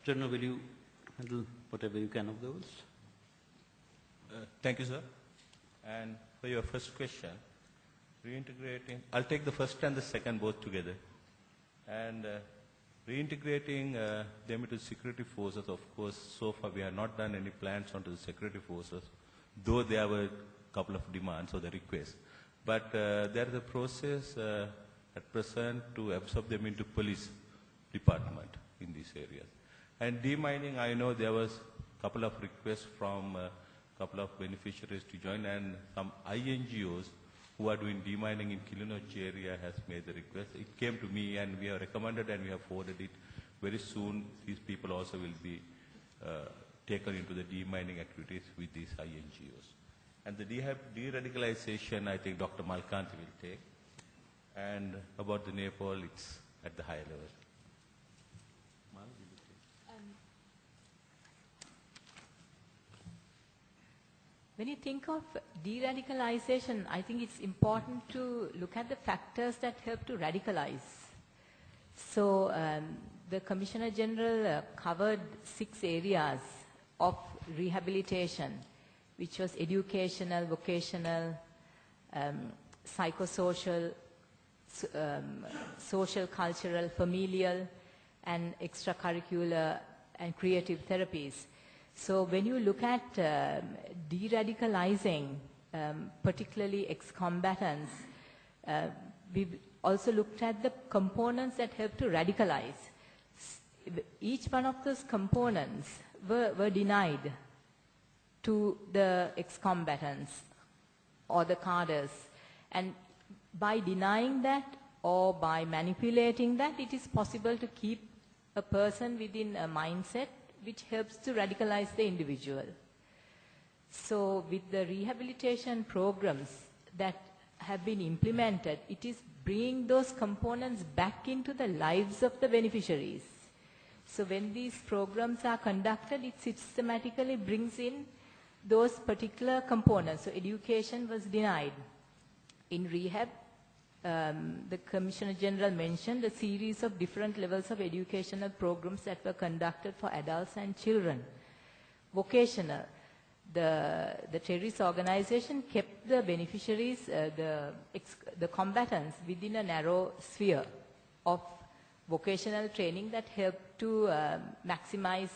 General, will you handle whatever you can of those? Thank you, sir. And for your first question, reintegrating, I'll take the first and the second both together. And reintegrating them into security forces, of course, so far we have not done any plans onto the security forces, though there were a couple of demands or the requests. But there is a process at present to absorb them into police department in these areas. And demining, I know there was a couple of requests from a couple of beneficiaries to join, and some INGOs who are doing demining in Kilinoch area has made the request. It came to me and we have recommended and we have forwarded it. Very soon these people also will be taken into the demining activities with these INGOs. And the de-radicalization, I think Dr. Malkanti will take. And about the Nepal, it's at the higher level. When you think of de-radicalization, I think it's important to look at the factors that help to radicalize. So the Commissioner General covered 6 areas of rehabilitation, which was educational, vocational, psychosocial, social, cultural, familial, and extracurricular and creative therapies. So when you look at de-radicalizing, particularly ex-combatants, we've also looked at the components that help to radicalize. Each one of those components were denied to the ex-combatants or the cadres. And by denying that or by manipulating that, it is possible to keep a person within a mindset which helps to radicalize the individual. So with the rehabilitation programs that have been implemented, it is bringing those components back into the lives of the beneficiaries. So when these programs are conducted, it systematically brings in those particular components. So education was denied. In rehab, the Commissioner General mentioned a series of different levels of educational programs that were conducted for adults and children. Vocational, the terrorist organization kept the beneficiaries, the combatants within a narrow sphere of vocational training that helped to maximize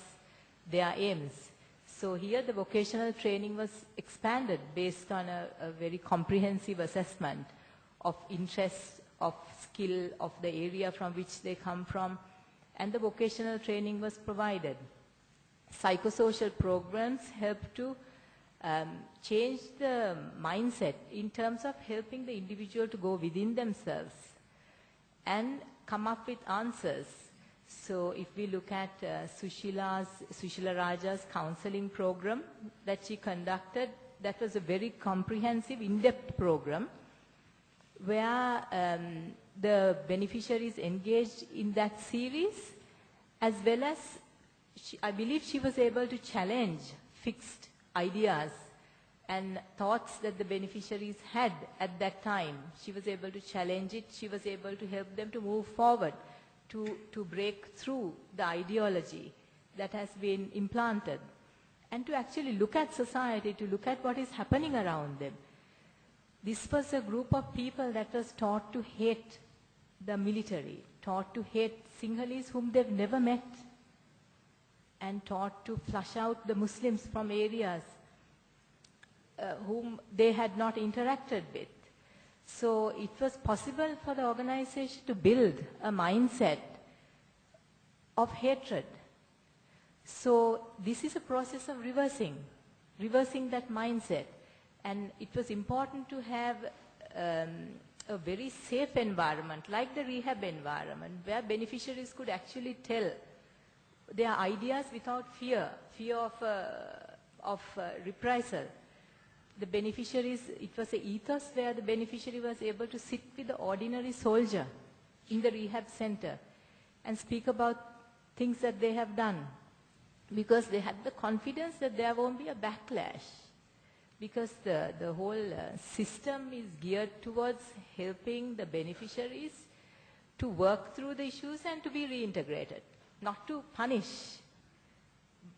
their aims. So here the vocational training was expanded based on a very comprehensive assessment of interest, of skill, of the area from which they come from, and the vocational training was provided. Psychosocial programs help to change the mindset in terms of helping the individual to go within themselves and come up with answers. So if we look at Sushila Raja's counseling program that she conducted, that was a very comprehensive, in-depth program where the beneficiaries engaged in that series, as well as I believe she was able to challenge fixed ideas and thoughts that the beneficiaries had at that time. She was able to challenge it. She was able to help them to move forward, to break through the ideology that has been implanted, and to actually look at society, to look at what is happening around them. This was a group of people that was taught to hate the military, taught to hate Sinhalese whom they've never met, and taught to flush out the Muslims from areas whom they had not interacted with. So it was possible for the organization to build a mindset of hatred. So this is a process of reversing that mindset. And it was important to have a very safe environment, like the rehab environment, where beneficiaries could actually tell their ideas without fear of reprisal. The beneficiaries, it was an ethos where the beneficiary was able to sit with the ordinary soldier in the rehab center and speak about things that they have done, because they had the confidence that there won't be a backlash, because the whole system is geared towards helping the beneficiaries to work through the issues and to be reintegrated, not to punish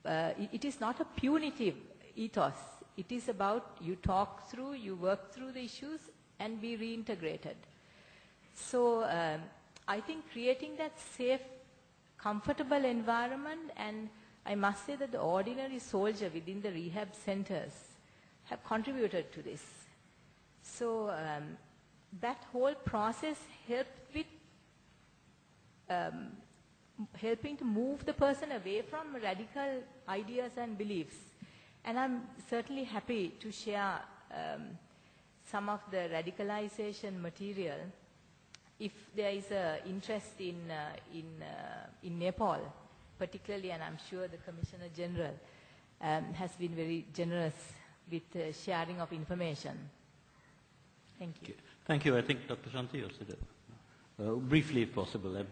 it is not a punitive ethos. It is about you talk through, you work through the issues and be reintegrated. So I think creating that safe, comfortable environment, and I must say that the ordinary soldier within the rehab centers have contributed to this. So that whole process helped with helping to move the person away from radical ideas and beliefs. And I'm certainly happy to share some of the radicalization material if there is an interest in Nepal, particularly, and I'm sure the Commissioner General has been very generous with sharing of information. Thank you. Okay. Thank you. I think Dr. Shanti also did. Briefly, if possible.